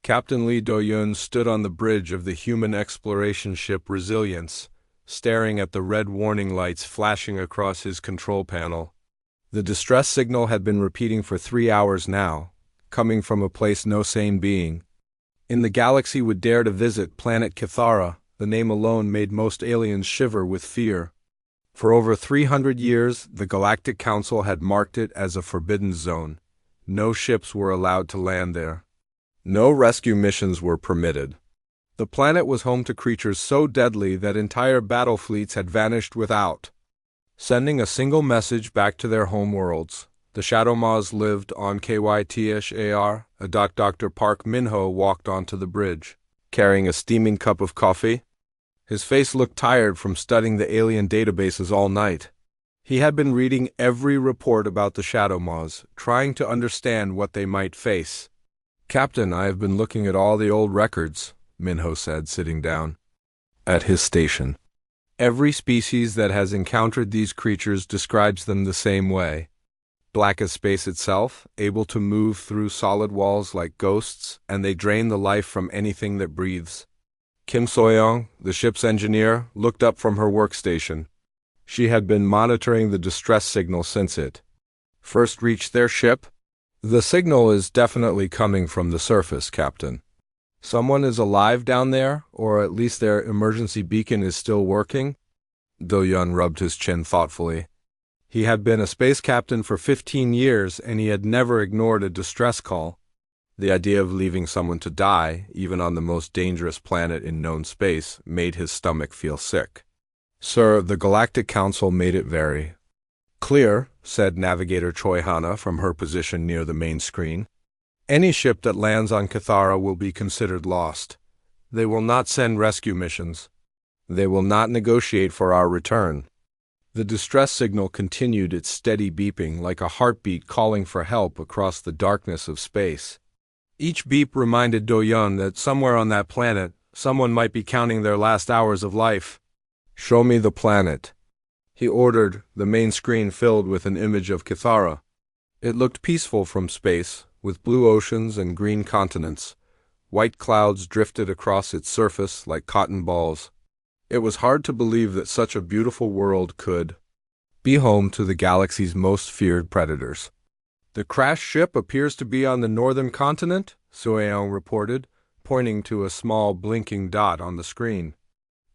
Captain Lee Do-yun stood on the bridge of the human exploration ship Resilience, staring at the red warning lights flashing across his control panel. The distress signal had been repeating for 3 hours now, coming from a place no sane being in the galaxy would dare to visit, planet Cathara. The name alone made most aliens shiver with fear. For over 300 years, the Galactic Council had marked it as a forbidden zone. No ships were allowed to land there. No rescue missions were permitted. The planet was home to creatures so deadly that entire battle fleets had vanished without sending a single message back to their home worlds. The Shadow Maws lived on KYTHAR. Dr. Park Min-ho walked onto the bridge, carrying a steaming cup of coffee. His face looked tired from studying the alien databases all night. He had been reading every report about the Shadow Maws, trying to understand what they might face. "Captain, I have been looking at all the old records," Min-ho said, sitting down at his station. "Every species that has encountered these creatures describes them the same way. Black as space itself, able to move through solid walls like ghosts, and they drain the life from anything that breathes." Kim Soyoung, the ship's engineer, looked up from her workstation. She had been monitoring the distress signal since it first reached their ship. "The signal is definitely coming from the surface, Captain. Someone is alive down there, or at least their emergency beacon is still working." Do-yun rubbed his chin thoughtfully. He had been a space captain for 15 years, and he had never ignored a distress call. The idea of leaving someone to die, even on the most dangerous planet in known space, made his stomach feel sick. "Sir, the Galactic Council made it very clear," said Navigator Choi Hana from her position near the main screen. "Any ship that lands on Cathara will be considered lost. They will not send rescue missions. They will not negotiate for our return." The distress signal continued its steady beeping like a heartbeat calling for help across the darkness of space. Each beep reminded Do-yun that somewhere on that planet, someone might be counting their last hours of life. "Show me the planet," he ordered, the main screen filled with an image of Cathara. It looked peaceful from space, with blue oceans and green continents. White clouds drifted across its surface like cotton balls. It was hard to believe that such a beautiful world could be home to the galaxy's most feared predators. "The crashed ship appears to be on the northern continent," Soyeon reported, pointing to a small blinking dot on the screen.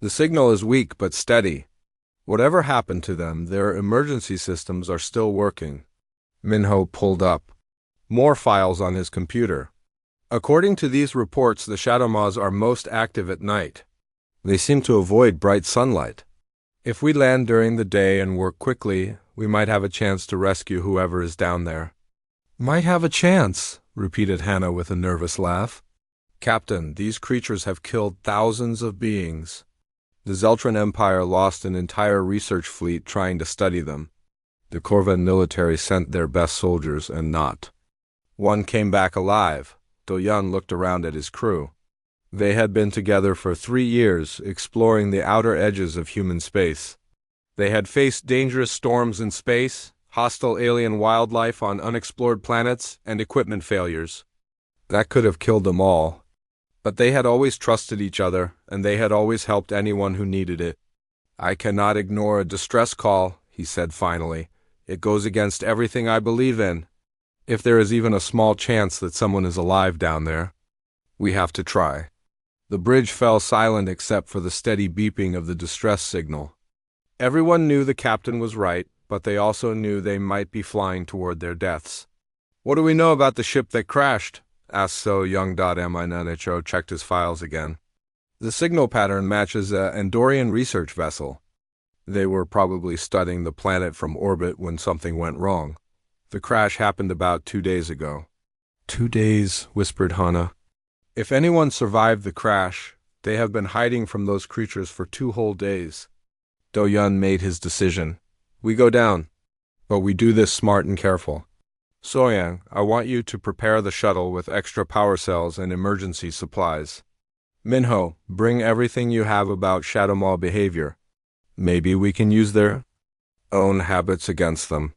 "The signal is weak but steady. Whatever happened to them, their emergency systems are still working." Min-ho pulled up more files on his computer. "According to these reports, the Shadow Maws are most active at night. They seem to avoid bright sunlight. If we land during the day and work quickly, we might have a chance to rescue whoever is down there." "Might have a chance," repeated Hannah with a nervous laugh. "Captain, these creatures have killed thousands of beings. The Zeltran Empire lost an entire research fleet trying to study them. The Corvan military sent their best soldiers, and not one came back alive." Do-yun looked around at his crew. They had been together for 3 years, exploring the outer edges of human space. They had faced dangerous storms in space, hostile alien wildlife on unexplored planets, and equipment failures. That could have killed them all. But they had always trusted each other, and they had always helped anyone who needed it. "I cannot ignore a distress call," he said finally. "It goes against everything I believe in. If there is even a small chance that someone is alive down there, we have to try." The bridge fell silent except for the steady beeping of the distress signal. Everyone knew the captain was right, but they also knew they might be flying toward their deaths. "What do we know about the ship that crashed?" asked Soyoung. Minho checked his files again. "The signal pattern matches an Andorian research vessel. They were probably studying the planet from orbit when something went wrong. The crash happened about 2 days ago." "2 days," whispered Hana. "If anyone survived the crash, they have been hiding from those creatures for 2 whole days." Do-yun made his decision. "We go down, but we do this smart and careful. Soyoung, I want you to prepare the shuttle with extra power cells and emergency supplies. Min-ho, bring everything you have about Shadow Maw behavior. Maybe we can use their own habits against them."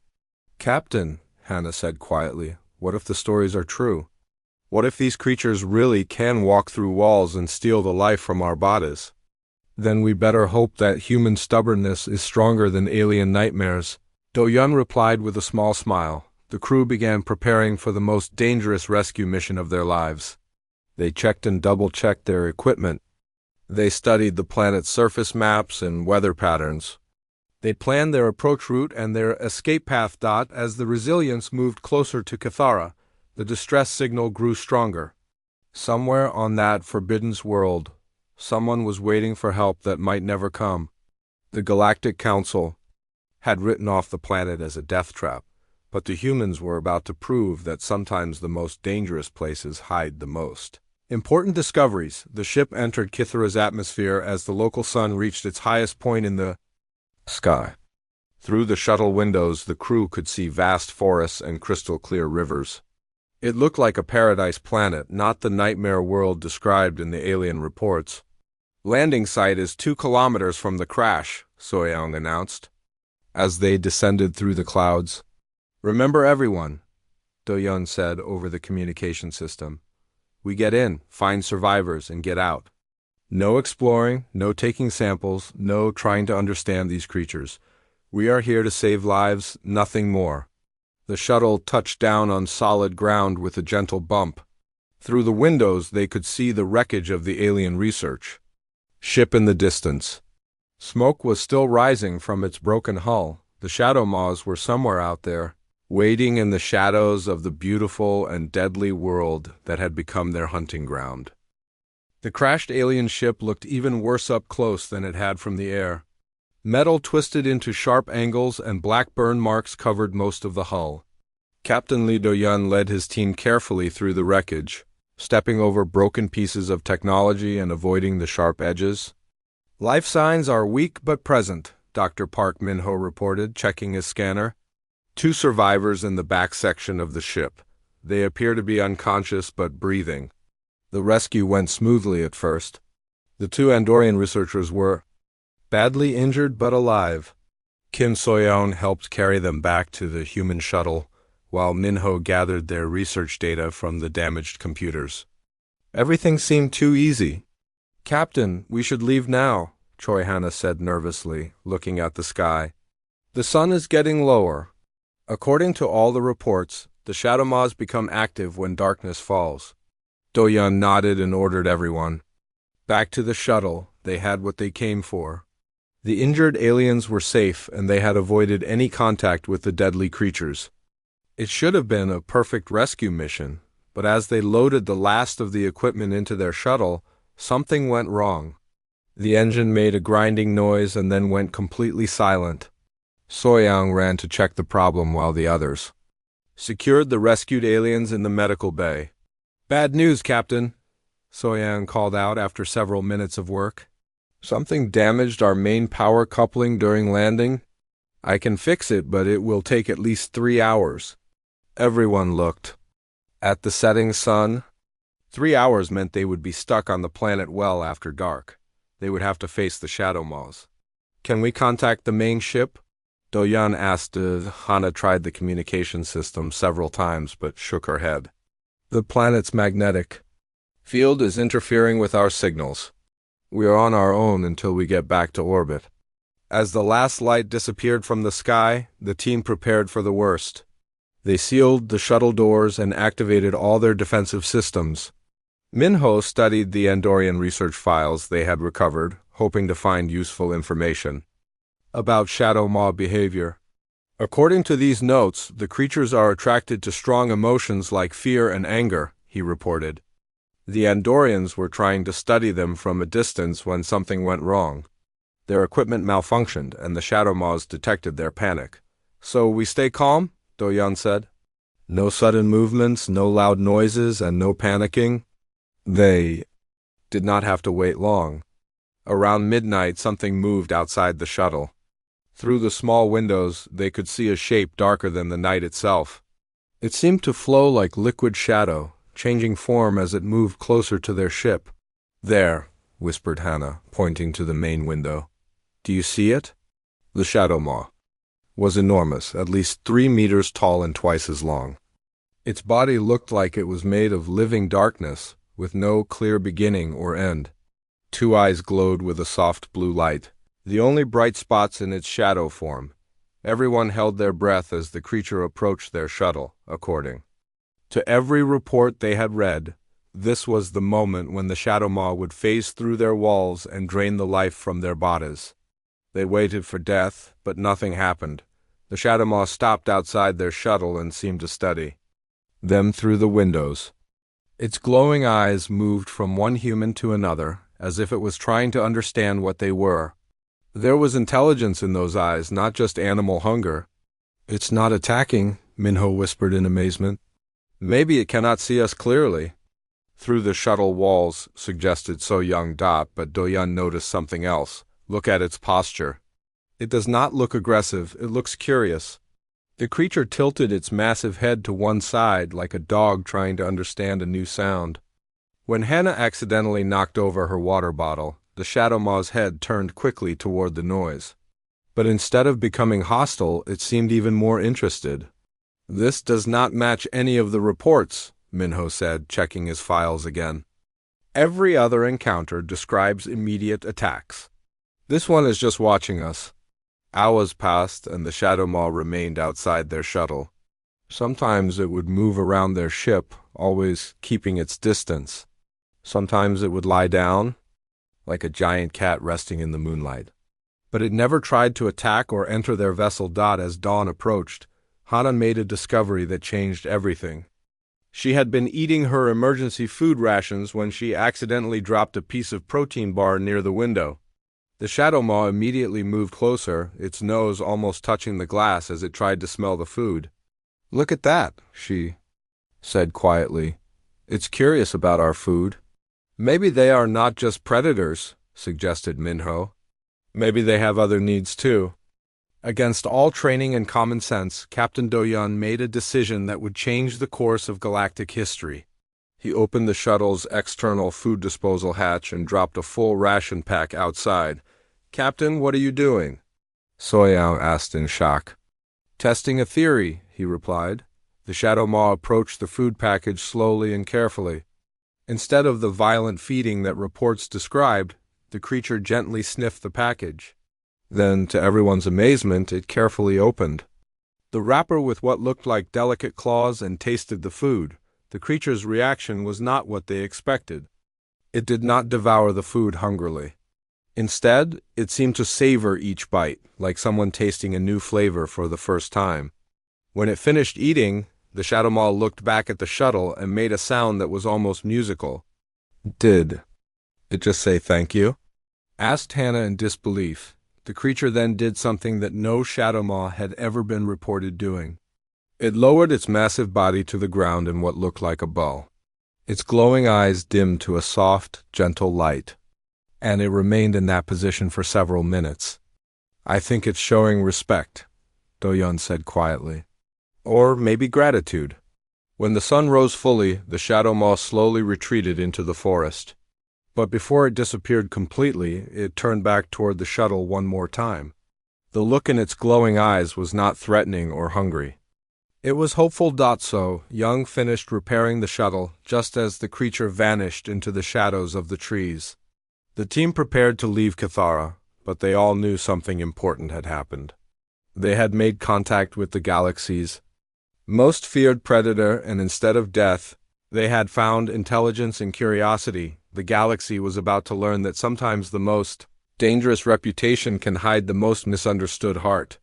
"Captain," Hannah said quietly, "what if the stories are true? What if these creatures really can walk through walls and steal the life from our bodies? Then we better hope that human stubbornness is stronger than alien nightmares. Do-yun replied with a small smile. The crew began preparing for the most dangerous rescue mission of their lives. They checked and double-checked their equipment. They studied the planet's surface maps and weather patterns. They planned their approach route and their escape path. As the Resilience moved closer to Cathara, the distress signal grew stronger. Somewhere on that forbidden world, someone was waiting for help that might never come. The Galactic Council had written off the planet as a death trap, but the humans were about to prove that sometimes the most dangerous places hide the most. Important discoveries. The ship entered Kithara's atmosphere as the local sun reached its highest point in the sky. Through the shuttle windows, the crew could see vast forests and crystal-clear rivers. It looked like a paradise planet, not the nightmare world described in the alien reports. Landing site is 2 kilometers from the crash, Soyoung announced, as they descended through the clouds. Remember everyone, Do-yun said over the communication system. We get in, find survivors, and get out. No exploring, no taking samples, no trying to understand these creatures. We are here to save lives, nothing more. The shuttle touched down on solid ground with a gentle bump. Through the windows they could see the wreckage of the alien research ship in the distance. Smoke was still rising from its broken hull. The shadow maws were somewhere out there, waiting in the shadows of the beautiful and deadly world that had become their hunting ground. The crashed alien ship looked even worse up close than it had from the air. Metal twisted into sharp angles and black burn marks covered most of the hull. Captain Lee Do-yun led his team carefully through the wreckage, stepping over broken pieces of technology and avoiding the sharp edges. Life signs are weak but present, Dr. Park Min-ho reported, checking his scanner. 2 survivors in the back section of the ship. They appear to be unconscious but breathing. The rescue went smoothly at first. The 2 Andorian researchers were badly injured but alive. Kim Soyeon helped carry them back to the human shuttle, while Min-ho gathered their research data from the damaged computers. Everything seemed too easy. Captain, we should leave now, Choi Hannah said nervously, looking at the sky. The sun is getting lower. According to all the reports, the shadow maws become active when darkness falls. Do-yun nodded and ordered everyone back to the shuttle. They had what they came for. The injured aliens were safe, and they had avoided any contact with the deadly creatures. It should have been a perfect rescue mission, but as they loaded the last of the equipment into their shuttle, something went wrong. The engine made a grinding noise and then went completely silent. Soyoung ran to check the problem while the others secured the rescued aliens in the medical bay. Bad news, Captain, Soyoung called out after several minutes of work. Something damaged our main power coupling during landing. I can fix it, but it will take at least 3 hours. Everyone looked at the setting sun. 3 hours meant they would be stuck on the planet well after dark. They would have to face the shadow maws. Can we contact the main ship? Do-yun asked. Hannah tried the communication system several times but shook her head. The planet's magnetic field is interfering with our signals. We are on our own until we get back to orbit. As the last light disappeared from the sky, the team prepared for the worst. They sealed the shuttle doors and activated all their defensive systems. Min-ho studied the Andorian research files they had recovered, hoping to find useful information about shadow maw behavior. According to these notes, the creatures are attracted to strong emotions like fear and anger, he reported. The Andorians were trying to study them from a distance when something went wrong. Their equipment malfunctioned, and the shadow maws detected their panic. So we stay calm? Do-yun said. No sudden movements, no loud noises, and no panicking. They did not have to wait long. Around midnight, something moved outside the shuttle. Through the small windows, they could see a shape darker than the night itself. It seemed to flow like liquid shadow, changing form as it moved closer to their ship. There, whispered Hannah, pointing to the main window. Do you see it? The shadow maw was enormous, at least 3 meters tall and twice as long. Its body looked like it was made of living darkness, with no clear beginning or end. Two eyes glowed with a soft blue light, the only bright spots in its shadow form. Everyone held their breath as the creature approached their shuttle, according to every report they had read. This was the moment when the Shadow Maw would phase through their walls and drain the life from their bodies. They waited for death, but nothing happened. The Shadow Maw stopped outside their shuttle and seemed to study them through the windows. Its glowing eyes moved from one human to another, as if it was trying to understand what they were. There was intelligence in those eyes, not just animal hunger. "It's not attacking," Minho whispered in amazement. "Maybe it cannot see us clearly." "Through the shuttle walls," suggested So Young Dot, but Do-Yun noticed something else. "Look at its posture. It does not look aggressive, it looks curious." The creature tilted its massive head to one side like a dog trying to understand a new sound. When Hannah accidentally knocked over her water bottle, the Shadow Maw's head turned quickly toward the noise. But instead of becoming hostile, it seemed even more interested. "This does not match any of the reports," Minho said, checking his files again. "Every other encounter describes immediate attacks. This one is just watching us." Hours passed, and the Shadow Maw remained outside their shuttle. Sometimes it would move around their ship, always keeping its distance. Sometimes it would lie down, like a giant cat resting in the moonlight. But it never tried to attack or enter their vessel. As dawn approached, Hana made a discovery that changed everything. She had been eating her emergency food rations when she accidentally dropped a piece of protein bar near the window. The Shadow Maw immediately moved closer, its nose almost touching the glass as it tried to smell the food. "Look at that," she said quietly. "It's curious about our food." "Maybe they are not just predators," suggested Minho. "Maybe they have other needs too." Against all training and common sense, Captain Do-Yun made a decision that would change the course of galactic history. He opened the shuttle's external food disposal hatch and dropped a full ration pack outside. "Captain, what are you doing?" Soyao asked in shock. "Testing a theory," he replied. The Shadow Maw approached the food package slowly and carefully. Instead of the violent feeding that reports described, the creature gently sniffed the package. Then, to everyone's amazement, it carefully opened the wrapper with what looked like delicate claws and tasted the food. The creature's reaction was not what they expected. It did not devour the food hungrily. Instead, it seemed to savor each bite, like someone tasting a new flavor for the first time. When it finished eating, the Shadow Maw looked back at the shuttle and made a sound that was almost musical. "Did it just say thank you?" asked Hannah in disbelief. The creature then did something that no Shadow Maw had ever been reported doing. It lowered its massive body to the ground in what looked like a bow. Its glowing eyes dimmed to a soft, gentle light, and it remained in that position for several minutes. "I think it's showing respect," Do-Yun said quietly. "Or maybe gratitude." When the sun rose fully, the Shadow Maw slowly retreated into the forest. But before it disappeared completely, it turned back toward the shuttle one more time. The look in its glowing eyes was not threatening or hungry. It was hopeful. So Young finished repairing the shuttle just as the creature vanished into the shadows of the trees. The team prepared to leave Cathara, but they all knew something important had happened. They had made contact with the galaxy's most feared predator, and instead of death, they had found intelligence and curiosity. The galaxy was about to learn that sometimes the most dangerous reputation can hide the most misunderstood heart.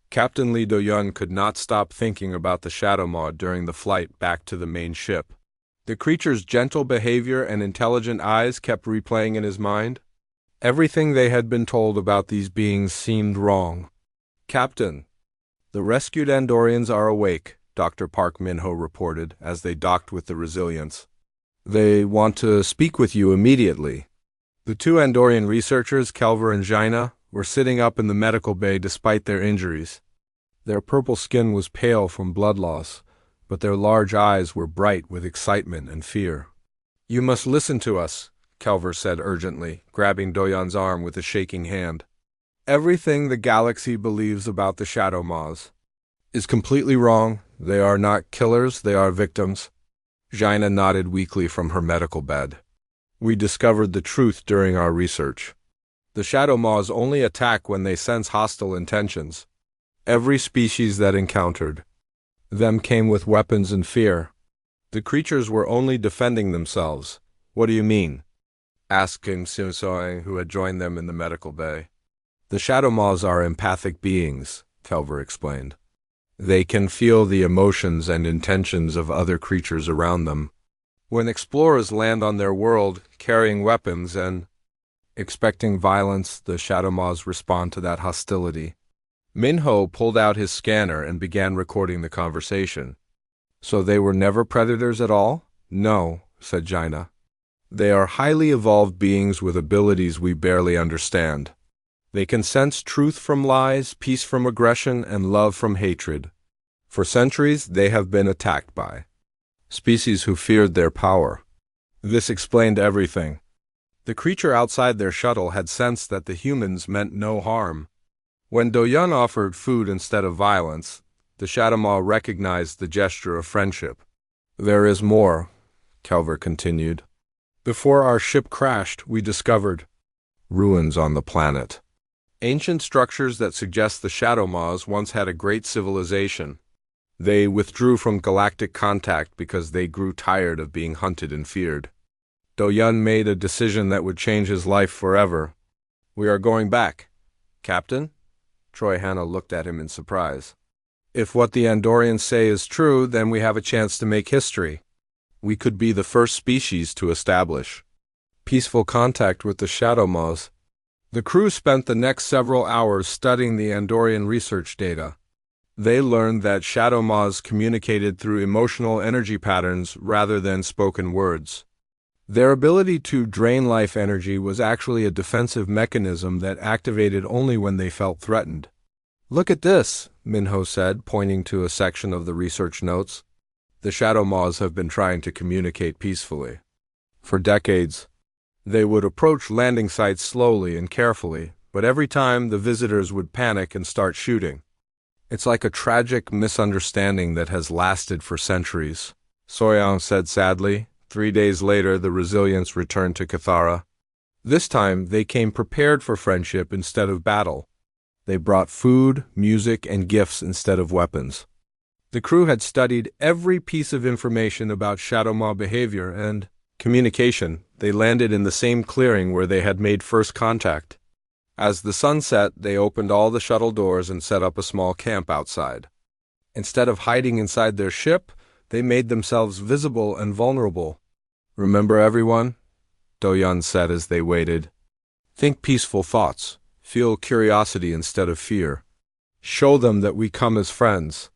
Captain Lee Do-Yun could not stop thinking about the Shadow Maw during the flight back to the main ship. The creature's gentle behavior and intelligent eyes kept replaying in his mind. Everything they had been told about these beings seemed wrong. "Captain, the rescued Andorians are awake," Dr. Park Minho reported as they docked with the Resilience. "They want to speak with you immediately." The two Andorian researchers, Kelver and Jaina, were sitting up in the medical bay despite their injuries. Their purple skin was pale from blood loss, but their large eyes were bright with excitement and fear. "You must listen to us," Kelver said urgently, grabbing Do-Yun's arm with a shaking hand. "Everything the galaxy believes about the Shadow Maws is completely wrong. They are not killers, they are victims. Jaina nodded weakly from her medical bed. We discovered the truth during our research. The shadow maws only attack when they sense hostile intentions. Every species that encountered them came with weapons and fear. The creatures were only defending themselves. What do you mean? Asked Kim Sim-soe, who had joined them in the medical bay. The shadow maws are empathic beings, Kelver explained. They can feel the emotions and intentions of other creatures around them. When explorers land on their world, carrying weapons and expecting violence, the shadow maws respond to that hostility. Minho pulled out his scanner and began recording the conversation. So they were never predators at all? No, said Jaina. They are highly evolved beings with abilities we barely understand. They can sense truth from lies, peace from aggression, and love from hatred. For centuries, they have been attacked by species who feared their power. This explained everything. The creature outside their shuttle had sensed that the humans meant no harm. When Do-yun offered food instead of violence, the shadow maw recognized the gesture of friendship. There is more, Kelver continued. Before our ship crashed, we discovered ruins on the planet. Ancient structures that suggest the shadow maws once had a great civilization. They withdrew from galactic contact because they grew tired of being hunted and feared. Do-yun made a decision that would change his life forever. We are going back. Captain? Troy Hanna looked at him in surprise. If what the Andorians say is true, then we have a chance to make history. We could be the first species to establish peaceful contact with the shadow maws. The crew spent the next several hours studying the Andorian research data. They learned that shadow maws communicated through emotional energy patterns rather than spoken words. Their ability to drain life energy was actually a defensive mechanism that activated only when they felt threatened. Look at this, Minho said, pointing to a section of the research notes. The shadow maws have been trying to communicate peacefully. For decades, they would approach landing sites slowly and carefully, but every time the visitors would panic and start shooting. It's like a tragic misunderstanding that has lasted for centuries, Soyoung said sadly. 3 days later, the Resilients returned to Cathara. This time, they came prepared for friendship instead of battle. They brought food, music, and gifts instead of weapons. The crew had studied every piece of information about shadow maw behavior and communication. They landed in the same clearing where they had made first contact. As the sun set, they opened all the shuttle doors and set up a small camp outside. Instead of hiding inside their ship, they made themselves visible and vulnerable. Remember, everyone? Do-yun said as they waited. Think peaceful thoughts. Feel curiosity instead of fear. Show them that we come as friends.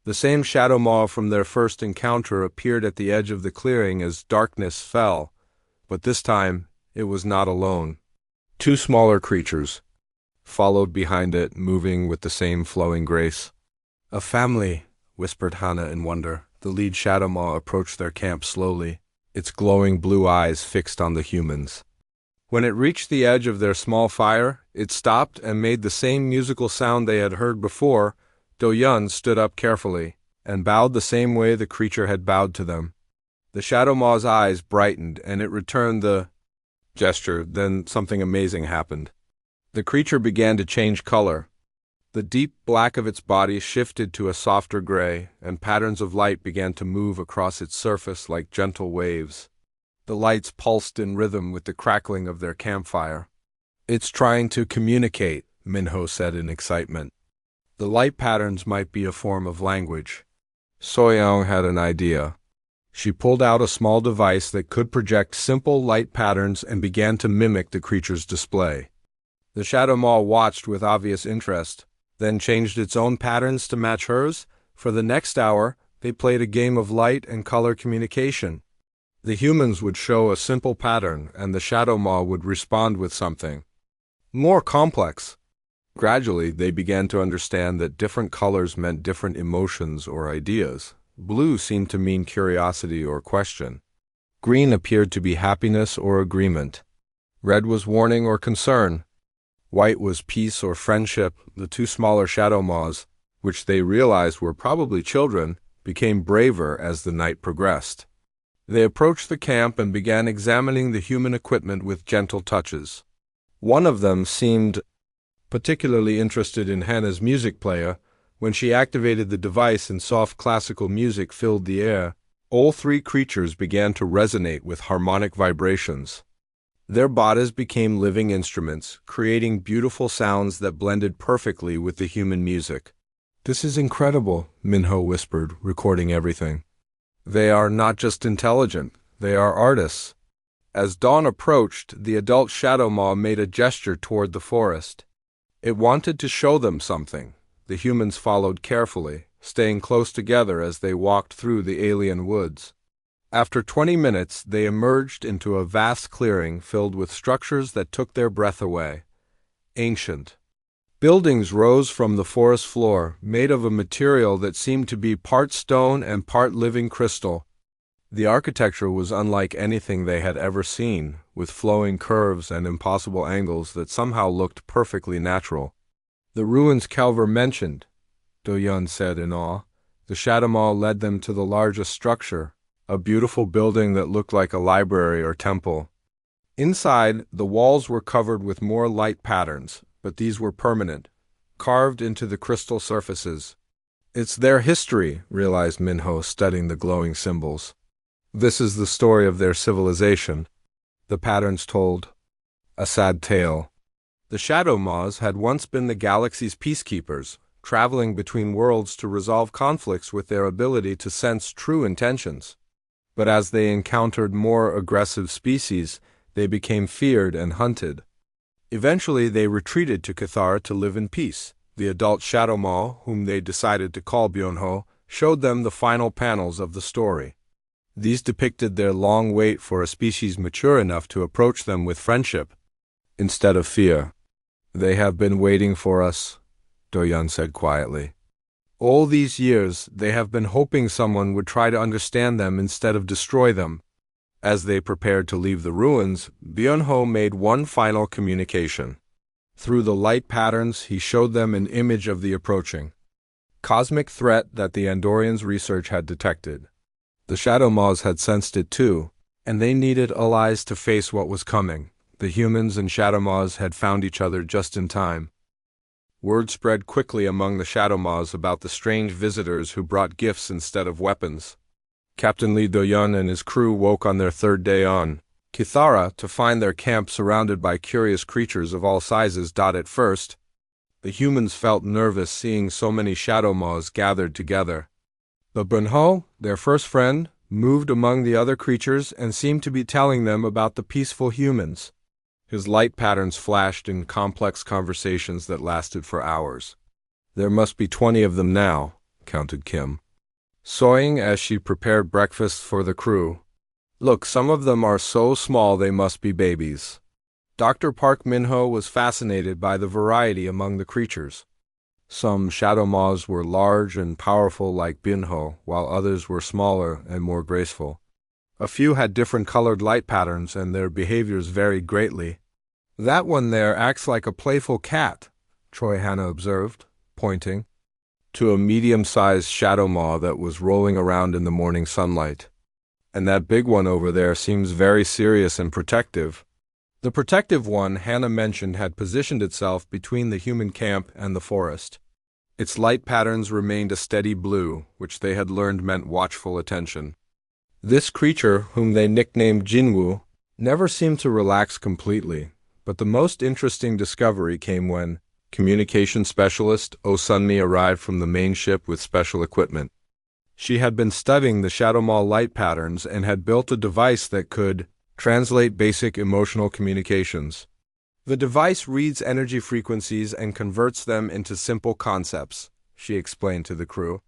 The same shadow maw from their first encounter appeared at the edge of the clearing as darkness fell, but this time it was not alone. 2 smaller creatures followed behind it, moving with the same flowing grace. A family, whispered Hana in wonder. The lead shadow maw approached their camp slowly, its glowing blue eyes fixed on the humans. When it reached the edge of their small fire, it stopped and made the same musical sound they had heard before. Do-yun stood up carefully and bowed the same way the creature had bowed to them. The shadow maw's eyes brightened and it returned the gesture. Then something amazing happened. The creature began to change color. The deep black of its body shifted to a softer gray, and patterns of light began to move across its surface like gentle waves. The lights pulsed in rhythm with the crackling of their campfire. It's trying to communicate, Minho said in excitement. The light patterns might be a form of language. Soyoung had an idea. She pulled out a small device that could project simple light patterns and began to mimic the creature's display. The shadow maw watched with obvious interest, then changed its own patterns to match hers. For the next hour, they played a game of light and color communication. The humans would show a simple pattern, and the shadow maw would respond with something more complex. Gradually, they began to understand that different colors meant different emotions or ideas. Blue seemed to mean curiosity or question. Green appeared to be happiness or agreement. Red was warning or concern. White was peace or friendship. The 2 smaller shadow maws, which they realized were probably children, became braver as the night progressed. They approached the camp and began examining the human equipment with gentle touches. One of them seemed particularly interested in Hannah's music player. When she activated the device and soft classical music filled the air, all three creatures began to resonate with harmonic vibrations. Their bodies became living instruments, creating beautiful sounds that blended perfectly with the human music. "This is incredible," Minho whispered, recording everything. "They are not just intelligent, they are artists." As dawn approached, the adult Shadow Maw made a gesture toward the forest. It wanted to show them something. The humans followed carefully, staying close together as they walked through the alien woods. After 20 minutes, they emerged into a vast clearing filled with structures that took their breath away. Ancient buildings rose from the forest floor, made of a material that seemed to be part stone and part living crystal. The architecture was unlike anything they had ever seen, with flowing curves and impossible angles that somehow looked perfectly natural. "The ruins Calver mentioned," Do-Yun said in awe. The Shadow Maw led them to the largest structure, a beautiful building that looked like a library or temple. Inside, the walls were covered with more light patterns, but these were permanent, carved into the crystal surfaces. "It's their history," realized Minho, studying the glowing symbols. "This is the story of their civilization." The patterns told a sad tale. The Shadow Maws had once been the galaxy's peacekeepers, traveling between worlds to resolve conflicts with their ability to sense true intentions. But as they encountered more aggressive species, they became feared and hunted. Eventually, they retreated to Cathar to live in peace. The adult Shadow Maw, whom they decided to call Byunho, showed them the final panels of the story. These depicted their long wait for a species mature enough to approach them with friendship instead of fear. "They have been waiting for us," Do-Yun said quietly. "All these years, they have been hoping someone would try to understand them instead of destroy them." As they prepared to leave the ruins, Byunho made one final communication. Through the light patterns, he showed them an image of the approaching cosmic threat that the Andorians' research had detected. The Shadow Maws had sensed it too, and they needed allies to face what was coming. The humans and Shadow Maws had found each other just in time. Word spread quickly among the Shadow Maws about the strange visitors who brought gifts instead of weapons. Captain Lee Do-Yun and his crew woke on their third day on Kithara to find their camp surrounded by curious creatures of all sizes. At first, the humans felt nervous seeing so many Shadow Maws gathered together. But Byunho, their first friend, moved among the other creatures and seemed to be telling them about the peaceful humans. His light patterns flashed in complex conversations that lasted for hours. "There must be 20 of them now," counted Kim, sawing as she prepared breakfast for the crew. "Look, some of them are so small they must be babies." Dr. Park Minho was fascinated by the variety among the creatures. Some Shadow Maws were large and powerful like Byunho, while others were smaller and more graceful. A few had different colored light patterns, and their behaviors varied greatly. "That one there acts like a playful cat," Troy Hanna observed, pointing to a medium-sized Shadow Maw that was rolling around in the morning sunlight. "And that big one over there seems very serious and protective." The protective one Hannah mentioned had positioned itself between the human camp and the forest. Its light patterns remained a steady blue, which they had learned meant watchful attention. This creature, whom they nicknamed Jinwoo, never seemed to relax completely, but the most interesting discovery came when communication specialist Oh Sunmi arrived from the main ship with special equipment. She had been studying the Shadow Maw light patterns and had built a device that could translate basic emotional communications. The device reads energy frequencies and converts them into simple concepts, she explained to the crew.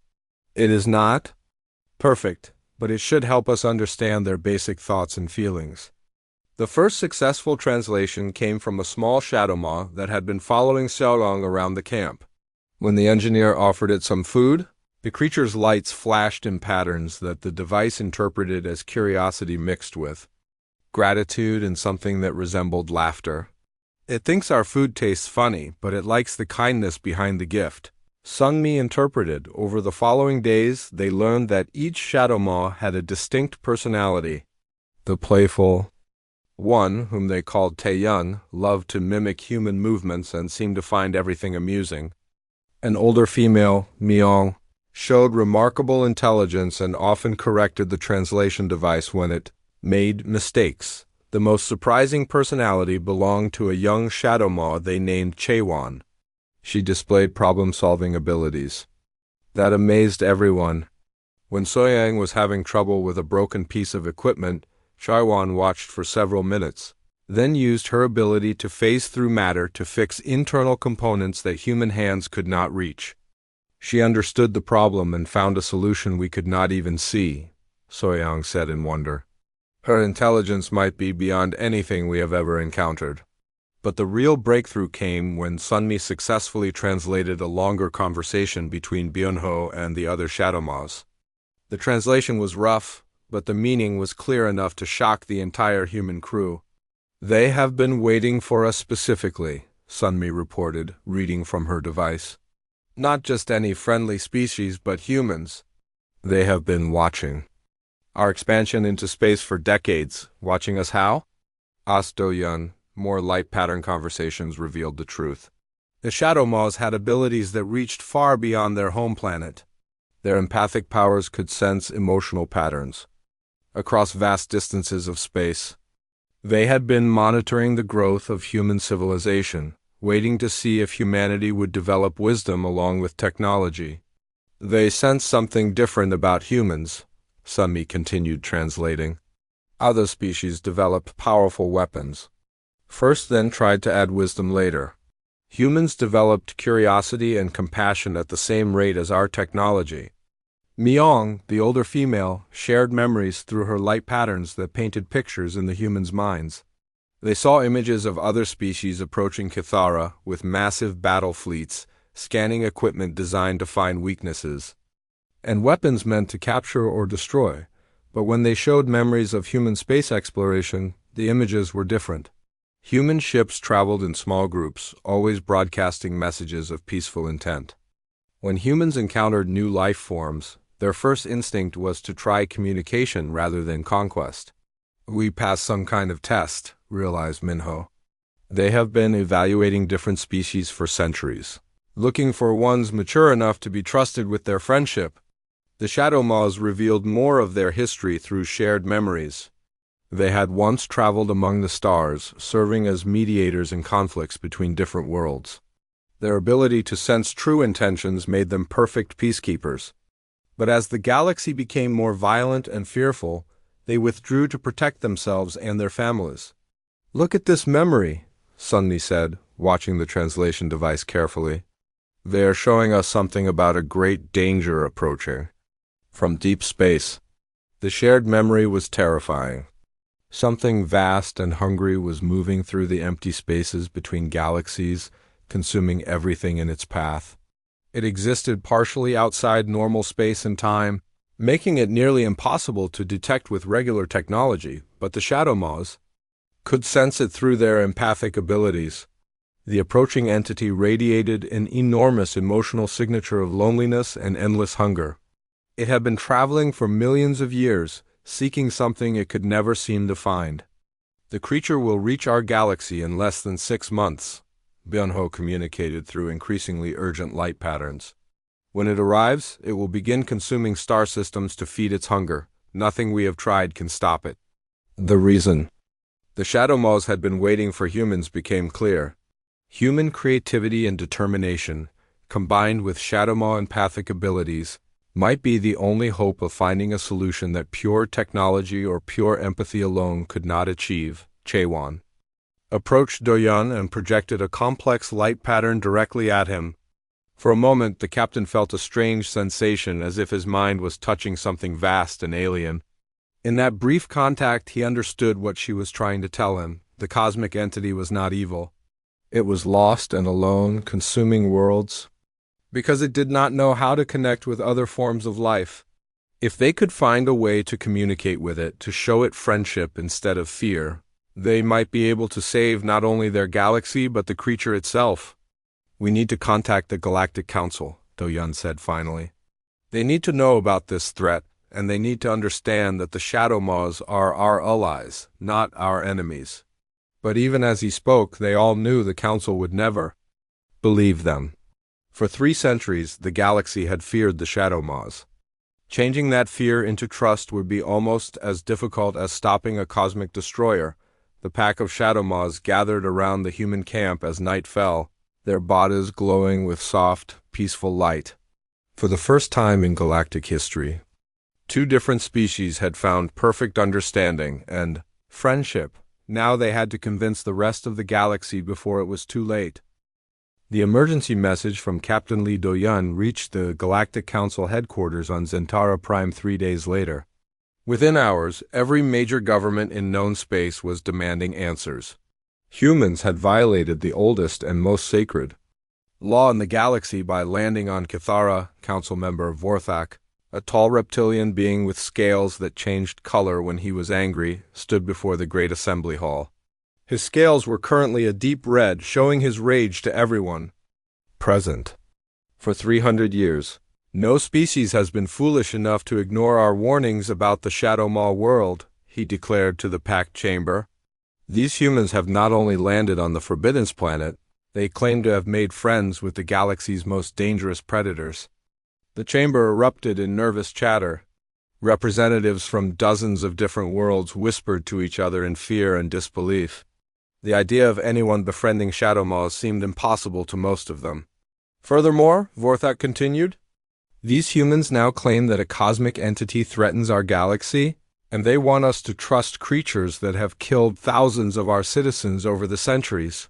"It is not perfect, but it should help us understand their basic thoughts and feelings." The first successful translation came from a small Shadow Maw that had been following Xiaolong around the camp. When the engineer offered it some food, the creature's lights flashed in patterns that the device interpreted as curiosity mixed with gratitude and something that resembled laughter. "It thinks our food tastes funny, but it likes the kindness behind the gift," Sungmi interpreted. Over the following days, they learned that each Shadow Maw had a distinct personality. The playful one, whom they called Taeyun, loved to mimic human movements and seemed to find everything amusing. An older female, Myong, showed remarkable intelligence and often corrected the translation device when it made mistakes. The most surprising personality belonged to a young Shadow Maw they named Chaewon. She displayed problem-solving abilities that amazed everyone. When Soyang was having trouble with a broken piece of equipment, Chaewon watched for several minutes, then used her ability to phase through matter to fix internal components that human hands could not reach. She understood the problem and found a solution we could not even see, Soyang said in wonder. Her intelligence might be beyond anything we have ever encountered. But the real breakthrough came when Sunmi successfully translated a longer conversation between Byunho and the other Shadow Maws. The translation was rough, but the meaning was clear enough to shock the entire human crew. "They have been waiting for us specifically," Sunmi reported, reading from her device. "Not just any friendly species, but humans. They have been watching our expansion into space for decades. Watching us how?" asked Do-yun. More light pattern conversations revealed the truth. The Shadow Maws had abilities that reached far beyond their home planet. Their empathic powers could sense emotional patterns across vast distances of space. They had been monitoring the growth of human civilization, waiting to see if humanity would develop wisdom along with technology. "They sensed something different about humans," Sunmi continued translating. "Other species developed powerful weapons first, then tried to add wisdom later. Humans developed curiosity and compassion at the same rate as our technology." Myong, the older female, shared memories through her light patterns that painted pictures in the humans' minds. They saw images of other species approaching Kithara with massive battle fleets, scanning equipment designed to find weaknesses and weapons meant to capture or destroy. But when they showed memories of human space exploration, the images were different. Human ships traveled in small groups, always broadcasting messages of peaceful intent. When humans encountered new life forms, their first instinct was to try communication rather than conquest. "We passed some kind of test," realized Minho. "They have been evaluating different species for centuries, looking for ones mature enough to be trusted with their friendship." The Shadow Maws revealed more of their history through shared memories. They had once traveled among the stars, serving as mediators in conflicts between different worlds. Their ability to sense true intentions made them perfect peacekeepers. But as the galaxy became more violent and fearful, they withdrew to protect themselves and their families. "Look at this memory," Sunmi said, watching the translation device carefully. "They are showing us something about a great danger approaching from deep space." The shared memory was terrifying. Something vast and hungry was moving through the empty spaces between galaxies, consuming everything in its path. It existed partially outside normal space and time, making it nearly impossible to detect with regular technology, but the Shadow Maws could sense it through their empathic abilities. The approaching entity radiated an enormous emotional signature of loneliness and endless hunger. It had been traveling for millions of years, seeking something it could never seem to find. "The creature will reach our galaxy in less than 6 months," Byunho communicated through increasingly urgent light patterns. "When it arrives, it will begin consuming star systems to feed its hunger. Nothing we have tried can stop it." The reason the Shadow Maws had been waiting for humans became clear. Human creativity and determination, combined with Shadow Maw empathic abilities, might be the only hope of finding a solution that pure technology or pure empathy alone could not achieve. Chaewon approached Do-yun and projected a complex light pattern directly at him. For a moment, the captain felt a strange sensation as if his mind was touching something vast and alien. In that brief contact, he understood what she was trying to tell him. The cosmic entity was not evil. It was lost and alone, consuming worlds, because it did not know how to connect with other forms of life. If they could find a way to communicate with it, to show it friendship instead of fear, they might be able to save not only their galaxy but the creature itself. "We need to contact the Galactic Council," Do-yun said finally. They need to know about this threat, and they need to understand that the Shadow Maws are our allies, not our enemies. But even as he spoke, they all knew the Council would never believe them. For 3 centuries, the galaxy had feared the Shadow Maws. Changing that fear into trust would be almost as difficult as stopping a cosmic destroyer. The pack of Shadow Maws gathered around the human camp as night fell, their bodies glowing with soft, peaceful light. For the first time in galactic history, 2 different species had found perfect understanding and friendship. Now they had to convince the rest of the galaxy before it was too late. The emergency message from Captain Lee Do-yun reached the Galactic Council headquarters on Zentara Prime 3 days later. Within hours, every major government in known space was demanding answers. Humans had violated the oldest and most sacred law in the galaxy by landing on Kithara, Council member Vorthak, a tall reptilian being with scales that changed color when he was angry, stood before the Great Assembly Hall. His scales were currently a deep red, showing his rage to everyone present. For 300 years, no species has been foolish enough to ignore our warnings about the Shadow Maw world, he declared to the packed chamber. These humans have not only landed on the Forbidden Planet, they claim to have made friends with the galaxy's most dangerous predators. The chamber erupted in nervous chatter. Representatives from dozens of different worlds whispered to each other in fear and disbelief. The idea of anyone befriending Shadow Maws seemed impossible to most of them. Furthermore, Vorthak continued, these humans now claim that a cosmic entity threatens our galaxy, and they want us to trust creatures that have killed thousands of our citizens over the centuries.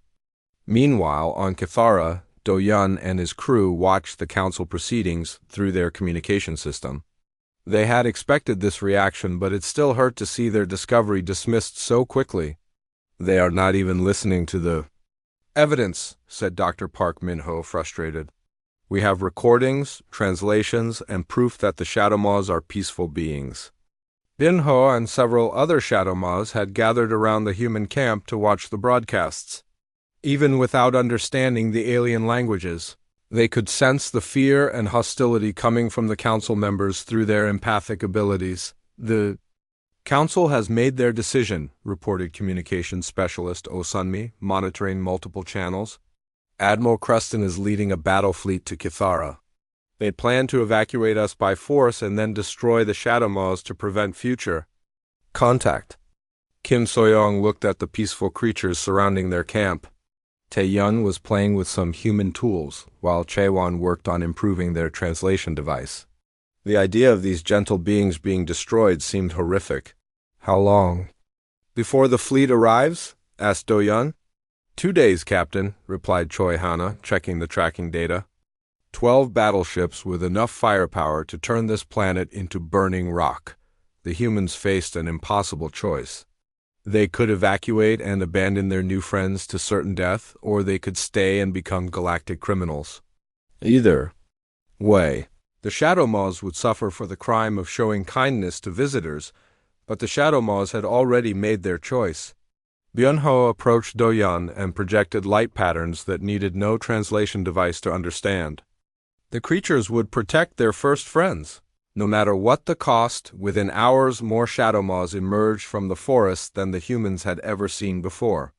Meanwhile, on Kithara, Do-yun and his crew watched the council proceedings through their communication system. They had expected this reaction, but it still hurt to see their discovery dismissed so quickly. They are not even listening to the evidence, said Dr. Park Min-ho, frustrated. We have recordings, translations, and proof that the Shadow Maws are peaceful beings. Min-ho and several other Shadow Maws had gathered around the human camp to watch the broadcasts. Even without understanding the alien languages, they could sense the fear and hostility coming from the council members through their empathic abilities. The Council has made their decision, reported communications specialist Oh Sunmi, monitoring multiple channels. Admiral Creston is leading a battle fleet to Kithara. They plan to evacuate us by force and then destroy the Shadow Maws to prevent future contact. Kim So-young looked at the peaceful creatures surrounding their camp. Tae-yun was playing with some human tools, while Chae-won worked on improving their translation device. The idea of these gentle beings being destroyed seemed horrific. How long? Before the fleet arrives? Asked Do-yun. 2 days, Captain, replied Choi Hana, checking the tracking data. 12 battleships with enough firepower to turn this planet into burning rock. The humans faced an impossible choice. They could evacuate and abandon their new friends to certain death, or they could stay and become galactic criminals. Either way, the Shadow Maws would suffer for the crime of showing kindness to visitors, but the Shadow Maws had already made their choice. Byun-ho approached Do-yun and projected light patterns that needed no translation device to understand. The creatures would protect their first friends. No matter what the cost, within hours more Shadow Maws emerged from the forest than the humans had ever seen before.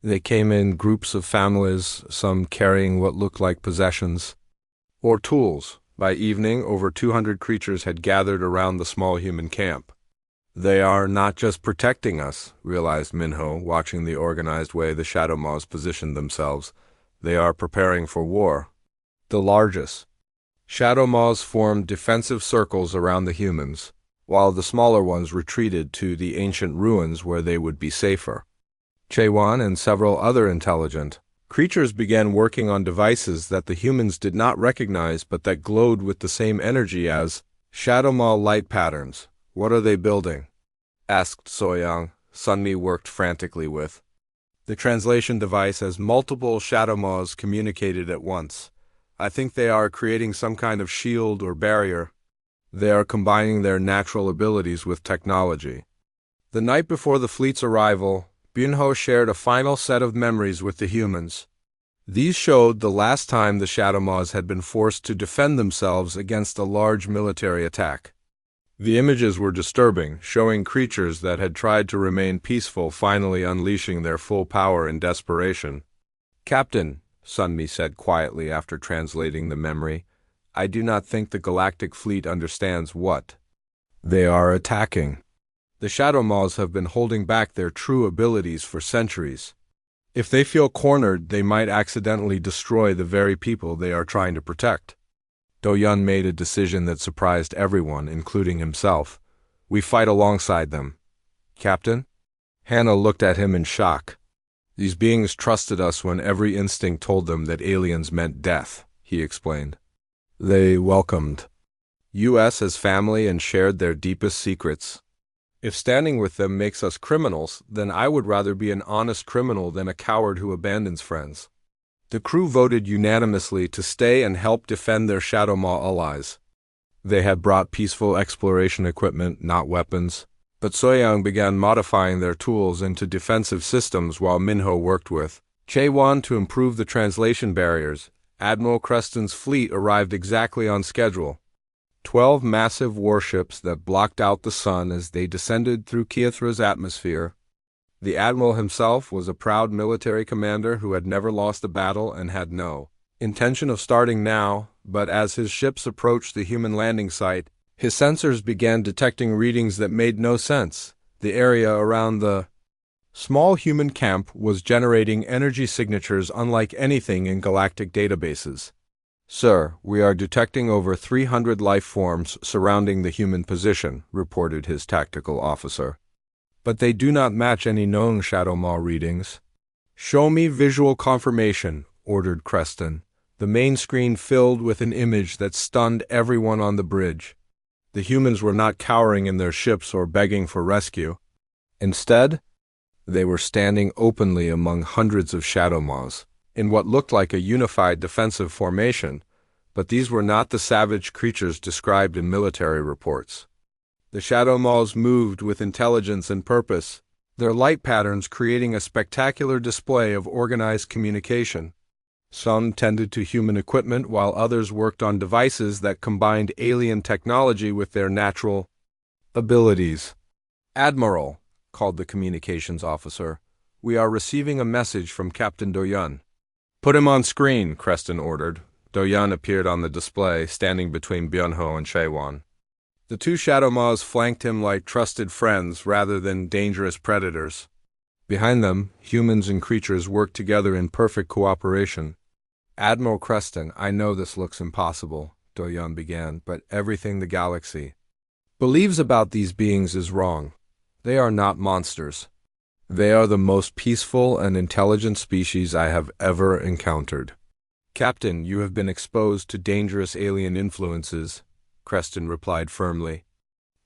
They came in groups of families, some carrying what looked like possessions or tools. By evening, over 200 creatures had gathered around the small human camp. They are not just protecting us, realized Min-ho, watching the organized way the Shadow Maws positioned themselves. They are preparing for war. The largest Shadow Maws formed defensive circles around the humans, while the smaller ones retreated to the ancient ruins where they would be safer. Chae-won and several other intelligent creatures began working on devices that the humans did not recognize but that glowed with the same energy as Shadow Maw light patterns. What are they building? Asked So-young. Sunmi worked frantically with the translation device as multiple Shadow Maws communicated at once. I think they are creating some kind of shield or barrier. They are combining their natural abilities with technology. The night before the fleet's arrival, Byun-ho shared a final set of memories with the humans. These showed the last time the Shadow Maws had been forced to defend themselves against a large military attack. The images were disturbing, showing creatures that had tried to remain peaceful finally unleashing their full power in desperation. "Captain," Sunmi said quietly after translating the memory, "I do not think the Galactic Fleet understands what they are attacking. The Shadow Maws have been holding back their true abilities for centuries. If they feel cornered, they might accidentally destroy the very people they are trying to protect." Do-yun made a decision that surprised everyone, including himself. "We fight alongside them." "Captain?" Hannah looked at him in shock. "These beings trusted us when every instinct told them that aliens meant death," he explained. "They welcomed us as family and shared their deepest secrets. If standing with them makes us criminals, then I would rather be an honest criminal than a coward who abandons friends." The crew voted unanimously to stay and help defend their Shadow Maw allies. They had brought peaceful exploration equipment, not weapons, but Soyoung began modifying their tools into defensive systems while Minho worked with Chaewon to improve the translation barriers. Admiral Creston's fleet arrived exactly on schedule. 12 massive warships that blocked out the sun as they descended through Kietra's atmosphere. The admiral himself was a proud military commander who had never lost a battle and had no intention of starting now, but as his ships approached the human landing site, his sensors began detecting readings that made no sense. The area around the small human camp was generating energy signatures unlike anything in galactic databases. "Sir, we are detecting over 300 life forms surrounding the human position," reported his tactical officer. "But they do not match any known Shadow Maw readings." "Show me visual confirmation," ordered Creston. The main screen filled with an image that stunned everyone on the bridge. The humans were not cowering in their ships or begging for rescue. Instead, they were standing openly among hundreds of Shadow Maws, in what looked like a unified defensive formation, but these were not the savage creatures described in military reports. The Shadow Maws moved with intelligence and purpose, their light patterns creating a spectacular display of organized communication. Some tended to human equipment while others worked on devices that combined alien technology with their natural abilities. "Admiral," called the communications officer, "we are receiving a message from Captain Do-yun." "Put him on screen," Creston ordered. Do-yun appeared on the display, standing between Byung-ho and Chaewon. The two Shadow Maws flanked him like trusted friends rather than dangerous predators. Behind them, humans and creatures worked together in perfect cooperation. "Admiral Creston, I know this looks impossible," Do-yun began, "but everything the galaxy believes about these beings is wrong. They are not monsters. They are the most peaceful and intelligent species I have ever encountered." "Captain, you have been exposed to dangerous alien influences," Creston replied firmly.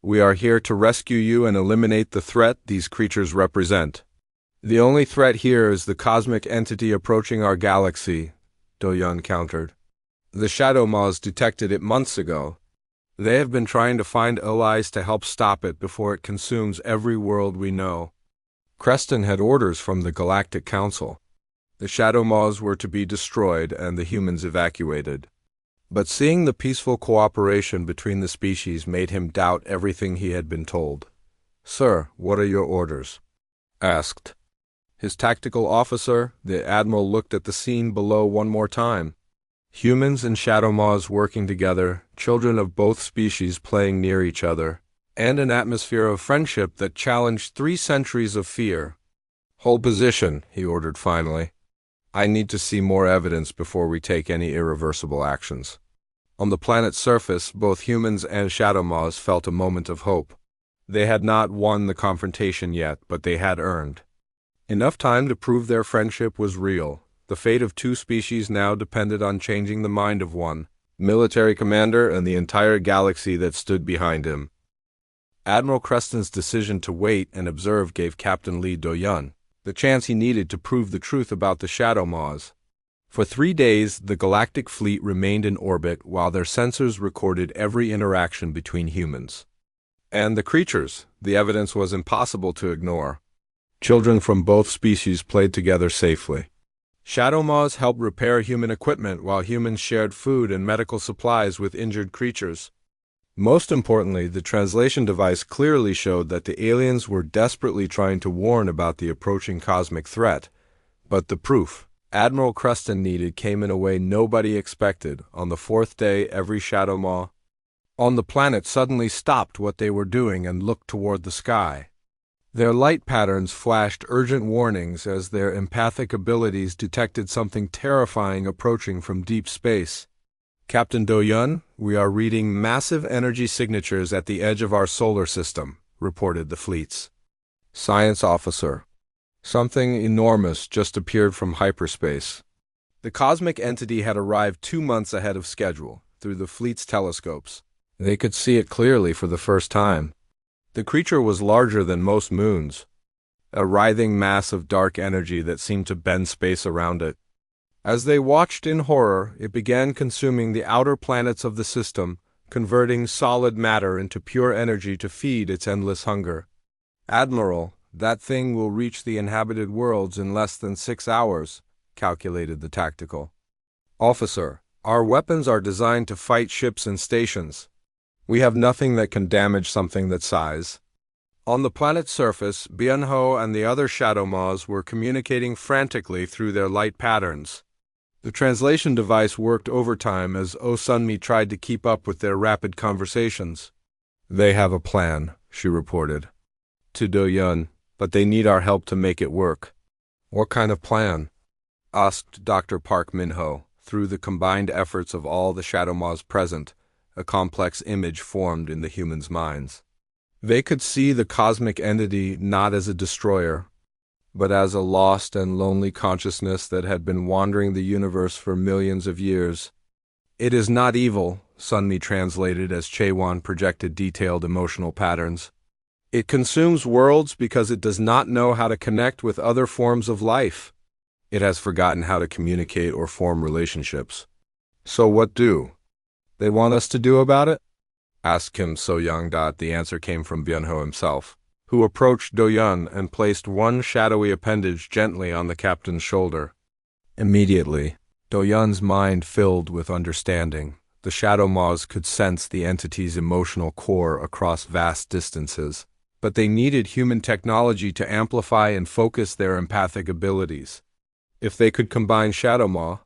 "We are here to rescue you and eliminate the threat these creatures represent." "The only threat here is the cosmic entity approaching our galaxy," Do-yun countered. "The Shadow Maws detected it months ago. They have been trying to find allies to help stop it before it consumes every world we know." Creston had orders from the Galactic Council. The Shadow Maws were to be destroyed and the humans evacuated. But seeing the peaceful cooperation between the species made him doubt everything he had been told. "Sir, what are your orders?" asked his tactical officer. The admiral looked at the scene below one more time. Humans and Shadow Maws working together, children of both species playing near each other, and an atmosphere of friendship that challenged 3 centuries of fear. "Hold position," he ordered finally. "I need to see more evidence before we take any irreversible actions." On the planet's surface, both humans and Shadow Maws felt a moment of hope. They had not won the confrontation yet, but they had earned enough time to prove their friendship was real. The fate of 2 species now depended on changing the mind of one military commander and the entire galaxy that stood behind him. Admiral Creston's decision to wait and observe gave Captain Lee Do-yun the chance he needed to prove the truth about the Shadow Maws. For 3 days, the Galactic Fleet remained in orbit while their sensors recorded every interaction between humans and the creatures. The evidence was impossible to ignore. Children from both species played together safely. Shadow Maws helped repair human equipment while humans shared food and medical supplies with injured creatures. Most importantly, the translation device clearly showed that the aliens were desperately trying to warn about the approaching cosmic threat. But the proof Admiral Creston needed came in a way nobody expected. On the fourth day, every Shadow Maw on the planet suddenly stopped what they were doing and looked toward the sky. Their light patterns flashed urgent warnings as their empathic abilities detected something terrifying approaching from deep space. Captain Do-Yun, we are reading massive energy signatures at the edge of our solar system, reported the fleet's science officer. Something enormous just appeared from hyperspace. The cosmic entity had arrived 2 months ahead of schedule through the fleet's telescopes. They could see it clearly for the first time. The creature was larger than most moons, a writhing mass of dark energy that seemed to bend space around it. As they watched in horror, it began consuming the outer planets of the system, converting solid matter into pure energy to feed its endless hunger. Admiral, that thing will reach the inhabited worlds in less than 6 hours, calculated the tactical officer. Our weapons are designed to fight ships and stations. We have nothing that can damage something that size. On the planet's surface, Bianho and the other Shadow Maws were communicating frantically through their light patterns. The translation device worked overtime as Osunmi tried to keep up with their rapid conversations. They have a plan, she reported to Do-Yun, but they need our help to make it work. What kind of plan? Asked Dr. Park Min-ho. Through the combined efforts of all the Shadow Maws present, a complex image formed in the humans' minds. They could see the cosmic entity not as a destroyer, but as a lost and lonely consciousness that had been wandering the universe for millions of years. It is not evil, Sunmi translated as Chaewon projected detailed emotional patterns. It consumes worlds because it does not know how to connect with other forms of life. It has forgotten how to communicate or form relationships. So what do they want us to do about it? Asked Kim So-young. The answer came from Bianho himself, who approached Do-Yun and placed one shadowy appendage gently on the captain's shoulder. Immediately, Do-Yun's mind filled with understanding. The Shadow Maws could sense the entity's emotional core across vast distances, but they needed human technology to amplify and focus their empathic abilities. If they could combine Shadow Maw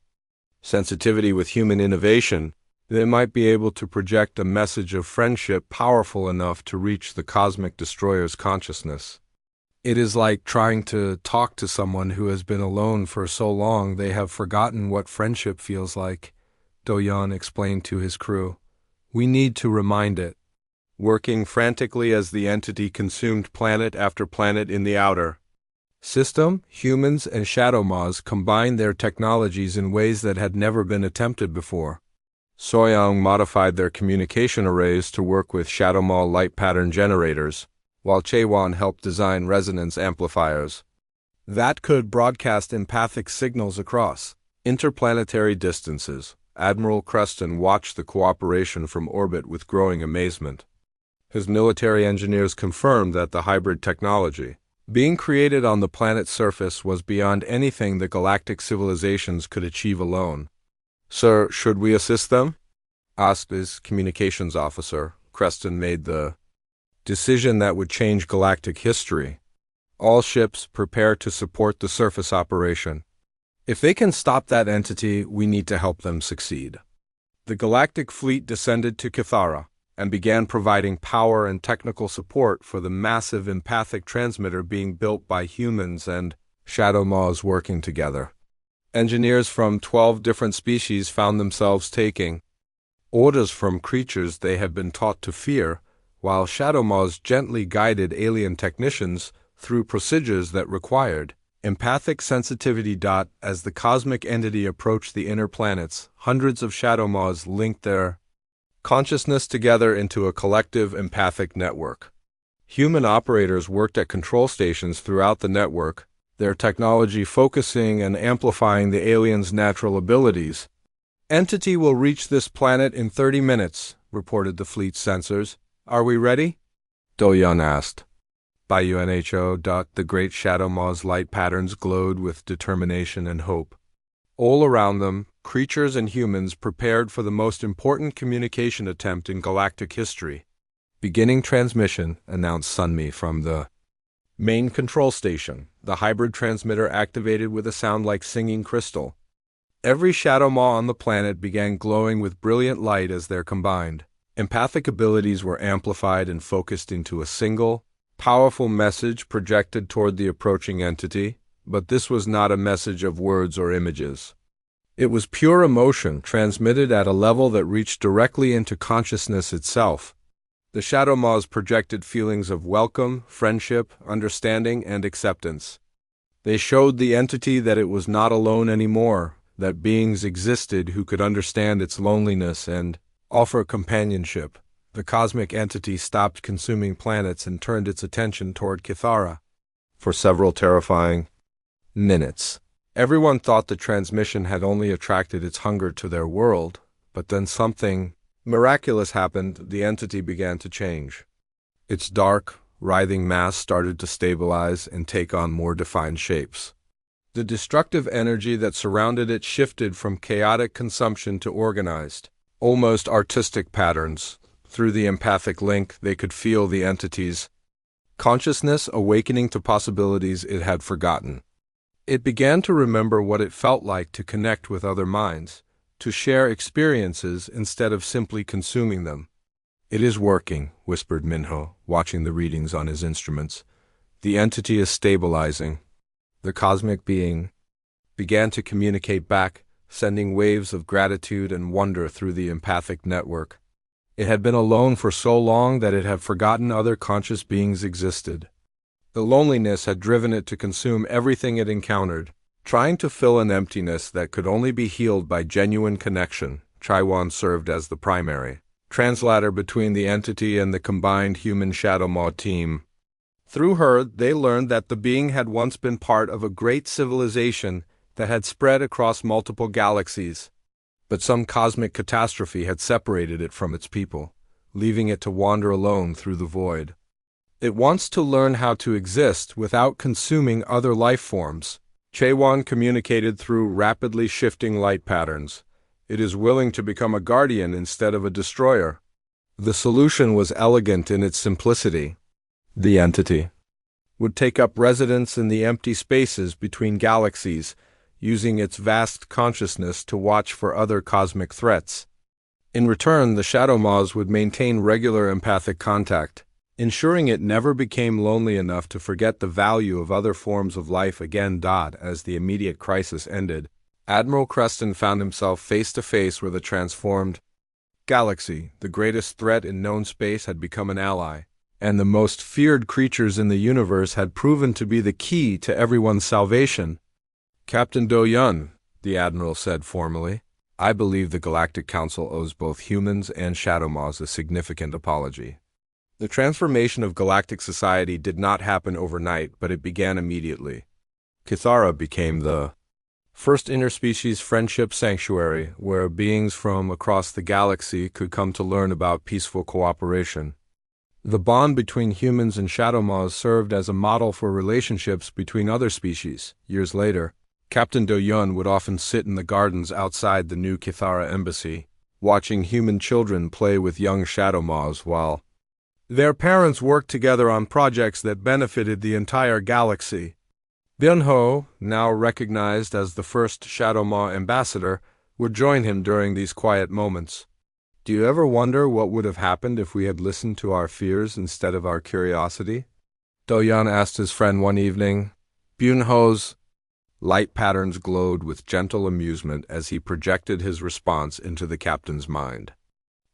sensitivity with human innovation, they might be able to project a message of friendship powerful enough to reach the cosmic destroyer's consciousness. It is like trying to talk to someone who has been alone for so long they have forgotten what friendship feels like, Do-Yun explained to his crew. We need to remind it. Working frantically as the entity consumed planet after planet in the outer system, humans and Shadow Maws combined their technologies in ways that had never been attempted before. So-young modified their communication arrays to work with Shadow Maw light pattern generators, while Chaewon helped design resonance amplifiers that could broadcast empathic signals across interplanetary distances. Admiral Creston watched the cooperation from orbit with growing amazement. His military engineers confirmed that the hybrid technology being created on the planet's surface was beyond anything the galactic civilizations could achieve alone. Sir, should we assist them? Asked his communications officer. Creston made the decision that would change galactic history. All ships prepare to support the surface operation. If they can stop that entity, we need to help them succeed. The galactic fleet descended to Kithara and began providing power and technical support for the massive empathic transmitter being built by humans and Shadow Maws working together. Engineers from 12 different species found themselves taking orders from creatures they had been taught to fear, while Shadow Maws gently guided alien technicians through procedures that required empathic sensitivity. As the cosmic entity approached the inner planets, hundreds of Shadow Maws linked their consciousness together into a collective empathic network. Human operators worked at control stations throughout the network, their technology focusing and amplifying the aliens' natural abilities. Entity will reach this planet in 30 minutes, reported the fleet's sensors. Are we ready? Do-Yun asked. By UNHO. The great Shadow Maw's light patterns glowed with determination and hope. All around them, creatures and humans prepared for the most important communication attempt in galactic history. "Beginning transmission," announced Sunmi from the main control station, the hybrid transmitter activated with a sound like singing crystal. Every shadow maw on the planet began glowing with brilliant light as their combined empathic abilities were amplified and focused into a single, powerful message projected toward the approaching entity. But this was not a message of words or images. It was pure emotion transmitted at a level that reached directly into consciousness itself. The Shadow Maws projected feelings of welcome, friendship, understanding, and acceptance. They showed the entity that it was not alone anymore, that beings existed who could understand its loneliness and offer companionship. The cosmic entity stopped consuming planets and turned its attention toward Kithara. For several terrifying minutes, everyone thought the transmission had only attracted its hunger to their world, but then something miraculous happened. The entity began to change. Its dark, writhing mass started to stabilize and take on more defined shapes. The destructive energy that surrounded it shifted from chaotic consumption to organized, almost artistic patterns. Through the empathic link, they could feel the entity's consciousness awakening to possibilities it had forgotten. It began to remember what it felt like to connect with other minds, to share experiences instead of simply consuming them. "It is working," whispered Minho, watching the readings on his instruments. "The entity is stabilizing." The cosmic being began to communicate back, sending waves of gratitude and wonder through the empathic network. It had been alone for so long that it had forgotten other conscious beings existed. The loneliness had driven it to consume everything it encountered, trying to fill an emptiness that could only be healed by genuine connection. Chaiwan served as the primary translator between the entity and the combined human Shadow Maw team. Through her, they learned that the being had once been part of a great civilization that had spread across multiple galaxies. But some cosmic catastrophe had separated it from its people, leaving it to wander alone through the void. It wants to learn how to exist without consuming other life forms. Chaiwan communicated through rapidly shifting light patterns. It is willing to become a guardian instead of a destroyer. The solution was elegant in its simplicity. The entity would take up residence in the empty spaces between galaxies, using its vast consciousness to watch for other cosmic threats. In return, the Shadow Maws would maintain regular empathic contact, ensuring it never became lonely enough to forget the value of other forms of life again. As the immediate crisis ended, Admiral Creston found himself face to face with a transformed galaxy. The greatest threat in known space had become an ally, and the most feared creatures in the universe had proven to be the key to everyone's salvation. "Captain Do-Yun," the Admiral said formally, "I believe the Galactic Council owes both humans and Shadow Maws a significant apology." The transformation of galactic society did not happen overnight, but it began immediately. Kithara became the first interspecies friendship sanctuary, where beings from across the galaxy could come to learn about peaceful cooperation. The bond between humans and Shadow Maws served as a model for relationships between other species. Years later, Captain Do-Yun would often sit in the gardens outside the new Kithara embassy, watching human children play with young Shadow Maws while their parents worked together on projects that benefited the entire galaxy. Byun-ho, now recognized as the first Shadow Maw ambassador, would join him during these quiet moments. "Do you ever wonder what would have happened if we had listened to our fears instead of our curiosity?" Do-Yun asked his friend one evening. Byun-ho's light patterns glowed with gentle amusement as he projected his response into the captain's mind.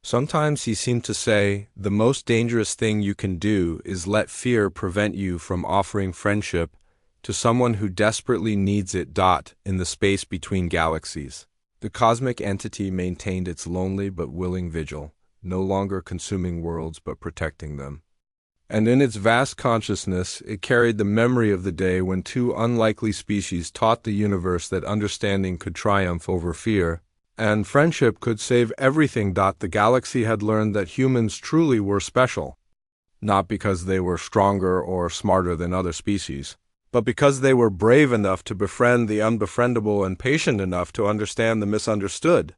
Sometimes he seemed to say, "The most dangerous thing you can do is let fear prevent you from offering friendship to someone who desperately needs it." In the space between galaxies, the cosmic entity maintained its lonely but willing vigil, no longer consuming worlds but protecting them. And in its vast consciousness, it carried the memory of the day when two unlikely species taught the universe that understanding could triumph over fear, and friendship could save everything. The galaxy had learned that humans truly were special, not because they were stronger or smarter than other species, but because they were brave enough to befriend the unbefriendable and patient enough to understand the misunderstood.